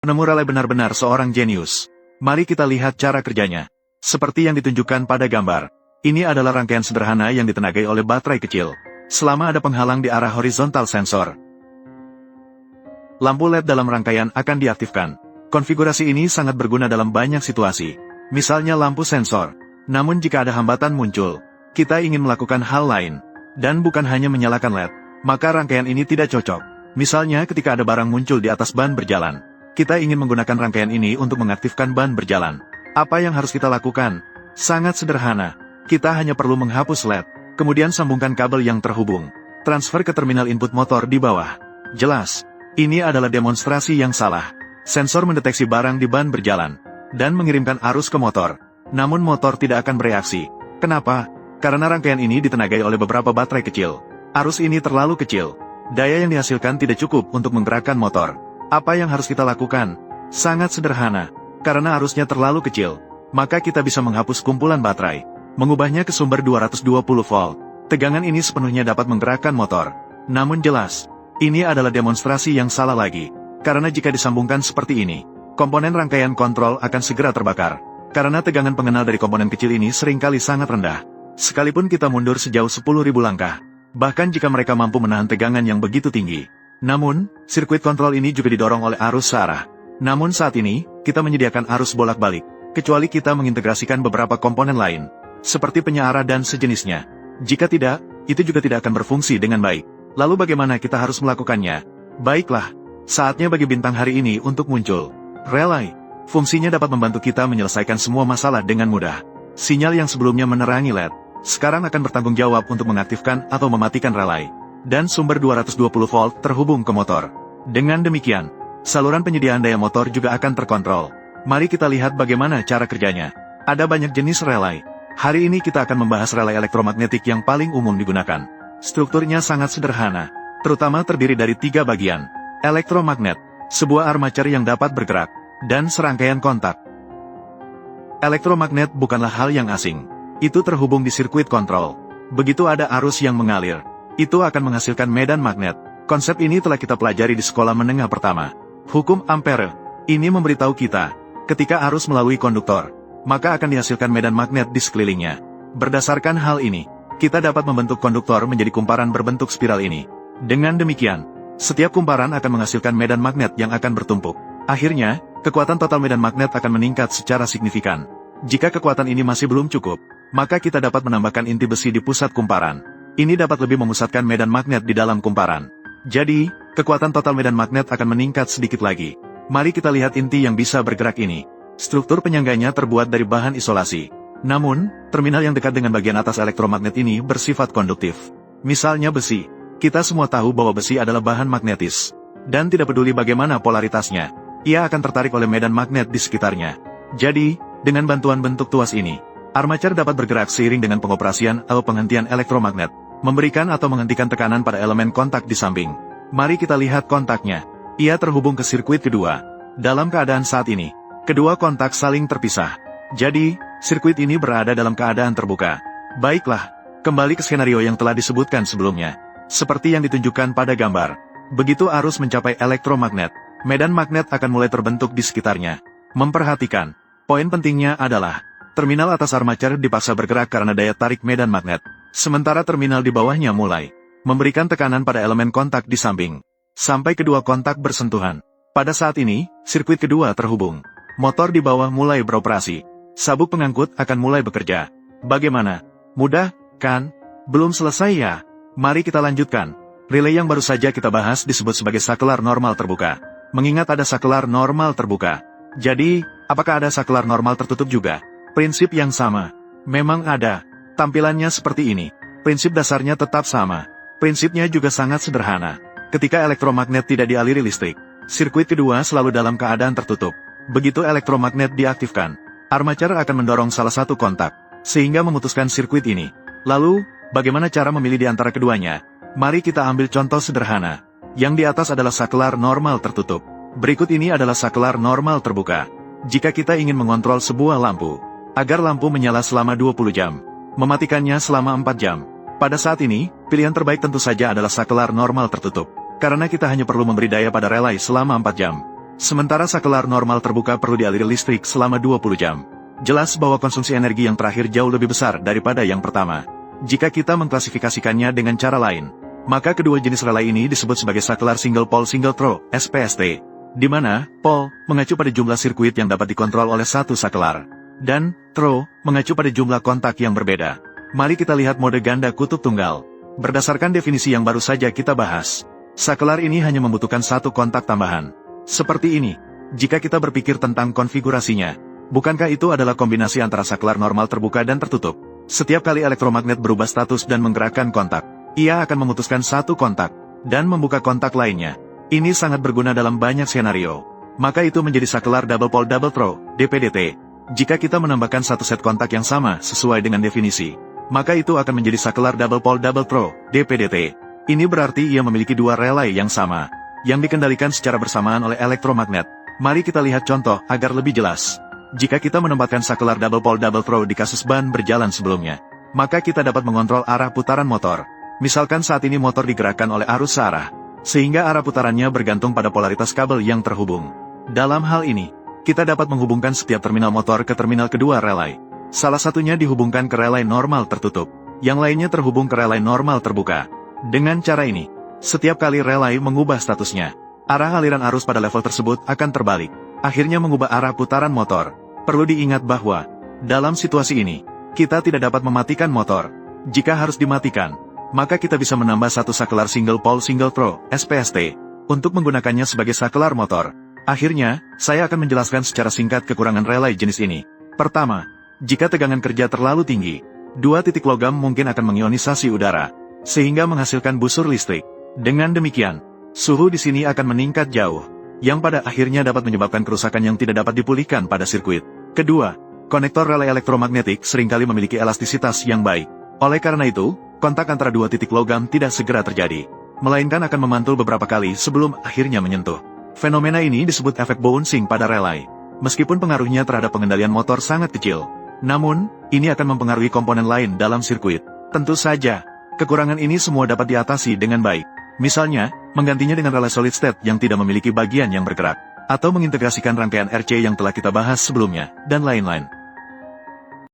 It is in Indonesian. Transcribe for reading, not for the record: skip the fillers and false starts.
Penemu relay benar-benar seorang jenius. Mari kita lihat cara kerjanya. Seperti yang ditunjukkan pada gambar. Ini adalah rangkaian sederhana yang ditenagai oleh baterai kecil. Selama ada penghalang di arah horizontal sensor, lampu LED dalam rangkaian akan diaktifkan. Konfigurasi ini sangat berguna dalam banyak situasi. Misalnya lampu sensor. Namun jika ada hambatan muncul, kita ingin melakukan hal lain, dan bukan hanya menyalakan LED, maka rangkaian ini tidak cocok. Misalnya ketika ada barang muncul di atas ban berjalan. Kita ingin menggunakan rangkaian ini untuk mengaktifkan ban berjalan. Apa yang harus kita lakukan? Sangat sederhana. Kita hanya perlu menghapus LED, kemudian sambungkan kabel yang terhubung. Transfer ke terminal input motor di bawah. Jelas, ini adalah demonstrasi yang salah. Sensor mendeteksi barang di ban berjalan, dan mengirimkan arus ke motor. Namun motor tidak akan bereaksi. Kenapa? Karena rangkaian ini ditenagai oleh beberapa baterai kecil. Arus ini terlalu kecil. Daya yang dihasilkan tidak cukup untuk menggerakkan motor. Apa yang harus kita lakukan? Sangat sederhana. Karena arusnya terlalu kecil, maka kita bisa menghapus kumpulan baterai, mengubahnya ke sumber 220 volt. Tegangan ini sepenuhnya dapat menggerakkan motor. Namun jelas, ini adalah demonstrasi yang salah lagi. Karena jika disambungkan seperti ini, komponen rangkaian kontrol akan segera terbakar. Karena tegangan pengenal dari komponen kecil ini seringkali sangat rendah. Sekalipun kita mundur sejauh 10.000 langkah, bahkan jika mereka mampu menahan tegangan yang begitu tinggi. Namun, sirkuit kontrol ini juga didorong oleh arus searah. Namun saat ini, kita menyediakan arus bolak-balik, kecuali kita mengintegrasikan beberapa komponen lain, seperti penyearah dan sejenisnya. Jika tidak, itu juga tidak akan berfungsi dengan baik. Lalu bagaimana kita harus melakukannya? Baiklah, saatnya bagi bintang hari ini untuk muncul. Relay. Fungsinya dapat membantu kita menyelesaikan semua masalah dengan mudah. Sinyal yang sebelumnya menerangi LED, sekarang akan bertanggung jawab untuk mengaktifkan atau mematikan relay. Dan sumber 220 volt terhubung ke motor. Dengan demikian, saluran penyediaan daya motor juga akan terkontrol. Mari kita lihat bagaimana cara kerjanya. Ada banyak jenis relay. Hari ini kita akan membahas relay elektromagnetik yang paling umum digunakan. Strukturnya sangat sederhana, terutama terdiri dari 3 bagian. Elektromagnet, sebuah armatur yang dapat bergerak, dan serangkaian kontak. Elektromagnet bukanlah hal yang asing. Itu terhubung di sirkuit kontrol. Begitu ada arus yang mengalir, itu akan menghasilkan medan magnet. Konsep ini telah kita pelajari di sekolah menengah pertama. Hukum Ampere. Ini memberitahu kita, ketika arus melalui konduktor, maka akan dihasilkan medan magnet di sekelilingnya. Berdasarkan hal ini, kita dapat membentuk konduktor menjadi kumparan berbentuk spiral ini. Dengan demikian, setiap kumparan akan menghasilkan medan magnet yang akan bertumpuk. Akhirnya, kekuatan total medan magnet akan meningkat secara signifikan. Jika kekuatan ini masih belum cukup, maka kita dapat menambahkan inti besi di pusat kumparan. Ini dapat lebih memusatkan medan magnet di dalam kumparan. Jadi, kekuatan total medan magnet akan meningkat sedikit lagi. Mari kita lihat inti yang bisa bergerak ini. Struktur penyangganya terbuat dari bahan isolasi. Namun, terminal yang dekat dengan bagian atas elektromagnet ini bersifat konduktif. Misalnya besi. Kita semua tahu bahwa besi adalah bahan magnetis. Dan tidak peduli bagaimana polaritasnya, ia akan tertarik oleh medan magnet di sekitarnya. Jadi, dengan bantuan bentuk tuas ini, armatur dapat bergerak seiring dengan pengoperasian atau penghentian elektromagnet, memberikan atau menghentikan tekanan pada elemen kontak di samping. Mari kita lihat kontaknya. Ia terhubung ke sirkuit kedua. Dalam keadaan saat ini, kedua kontak saling terpisah. Jadi, sirkuit ini berada dalam keadaan terbuka. Baiklah, kembali ke skenario yang telah disebutkan sebelumnya. Seperti yang ditunjukkan pada gambar. Begitu arus mencapai elektromagnet, medan magnet akan mulai terbentuk di sekitarnya. Memperhatikan, poin pentingnya adalah, terminal atas armatur dipaksa bergerak karena daya tarik medan magnet. Sementara terminal di bawahnya mulai memberikan tekanan pada elemen kontak di samping, sampai kedua kontak bersentuhan. Pada saat ini, sirkuit kedua terhubung. Motor di bawah mulai beroperasi. Sabuk pengangkut akan mulai bekerja. Bagaimana? Mudah, kan? Belum selesai ya? Mari kita lanjutkan. Relay yang baru saja kita bahas disebut sebagai sakelar normal terbuka. Mengingat ada sakelar normal terbuka. Jadi, apakah ada sakelar normal tertutup juga? Prinsip yang sama. Memang ada. Tampilannya seperti ini. Prinsip dasarnya tetap sama. Prinsipnya juga sangat sederhana. Ketika elektromagnet tidak dialiri listrik, sirkuit kedua selalu dalam keadaan tertutup. Begitu elektromagnet diaktifkan, armatur akan mendorong salah satu kontak, sehingga memutuskan sirkuit ini. Lalu, bagaimana cara memilih di antara keduanya? Mari kita ambil contoh sederhana. Yang di atas adalah sakelar normal tertutup. Berikut ini adalah sakelar normal terbuka. Jika kita ingin mengontrol sebuah lampu, agar lampu menyala selama 20 jam, mematikannya selama 4 jam. Pada saat ini, pilihan terbaik tentu saja adalah sakelar normal tertutup. Karena kita hanya perlu memberi daya pada relay selama 4 jam. Sementara sakelar normal terbuka perlu dialiri listrik selama 20 jam. Jelas bahwa konsumsi energi yang terakhir jauh lebih besar daripada yang pertama. Jika kita mengklasifikasikannya dengan cara lain, maka kedua jenis relay ini disebut sebagai sakelar single pole single throw (SPST), di mana pole mengacu pada jumlah sirkuit yang dapat dikontrol oleh satu sakelar, dan throw mengacu pada jumlah kontak yang berbeda. Mari kita lihat mode ganda kutub tunggal. Berdasarkan definisi yang baru saja kita bahas, sakelar ini hanya membutuhkan satu kontak tambahan. Seperti ini, jika kita berpikir tentang konfigurasinya, bukankah itu adalah kombinasi antara sakelar normal terbuka dan tertutup? Setiap kali elektromagnet berubah status dan menggerakkan kontak, ia akan memutuskan satu kontak, dan membuka kontak lainnya. Ini sangat berguna dalam banyak skenario. Maka itu menjadi sakelar double pole double throw, DPDT. Jika kita menambahkan satu set kontak yang sama sesuai dengan definisi, maka itu akan menjadi sakelar double pole double throw, DPDT. Ini berarti ia memiliki dua relay yang sama, yang dikendalikan secara bersamaan oleh elektromagnet. Mari kita lihat contoh agar lebih jelas. Jika kita menempatkan sakelar double pole double throw di kasus ban berjalan sebelumnya, maka kita dapat mengontrol arah putaran motor. Misalkan saat ini motor digerakkan oleh arus searah, sehingga arah putarannya bergantung pada polaritas kabel yang terhubung. Dalam hal ini, kita dapat menghubungkan setiap terminal motor ke terminal kedua relay. Salah satunya dihubungkan ke relay normal tertutup, yang lainnya terhubung ke relay normal terbuka. Dengan cara ini, setiap kali relay mengubah statusnya, arah aliran arus pada level tersebut akan terbalik, akhirnya mengubah arah putaran motor. Perlu diingat bahwa, dalam situasi ini, kita tidak dapat mematikan motor. Jika harus dimatikan, maka kita bisa menambah satu sakelar single pole single throw, SPST, untuk menggunakannya sebagai sakelar motor. Akhirnya, saya akan menjelaskan secara singkat kekurangan relay jenis ini. Pertama, jika tegangan kerja terlalu tinggi, dua titik logam mungkin akan mengionisasi udara, sehingga menghasilkan busur listrik. Dengan demikian, suhu di sini akan meningkat jauh, yang pada akhirnya dapat menyebabkan kerusakan yang tidak dapat dipulihkan pada sirkuit. Kedua, konektor relay elektromagnetik seringkali memiliki elastisitas yang baik. Oleh karena itu, kontak antara dua titik logam tidak segera terjadi, melainkan akan memantul beberapa kali sebelum akhirnya menyentuh. Fenomena ini disebut efek bouncing pada relay. Meskipun pengaruhnya terhadap pengendalian motor sangat kecil, namun, ini akan mempengaruhi komponen lain dalam sirkuit. Tentu saja, kekurangan ini semua dapat diatasi dengan baik. Misalnya, menggantinya dengan relay solid state yang tidak memiliki bagian yang bergerak, atau mengintegrasikan rangkaian RC yang telah kita bahas sebelumnya, dan lain-lain.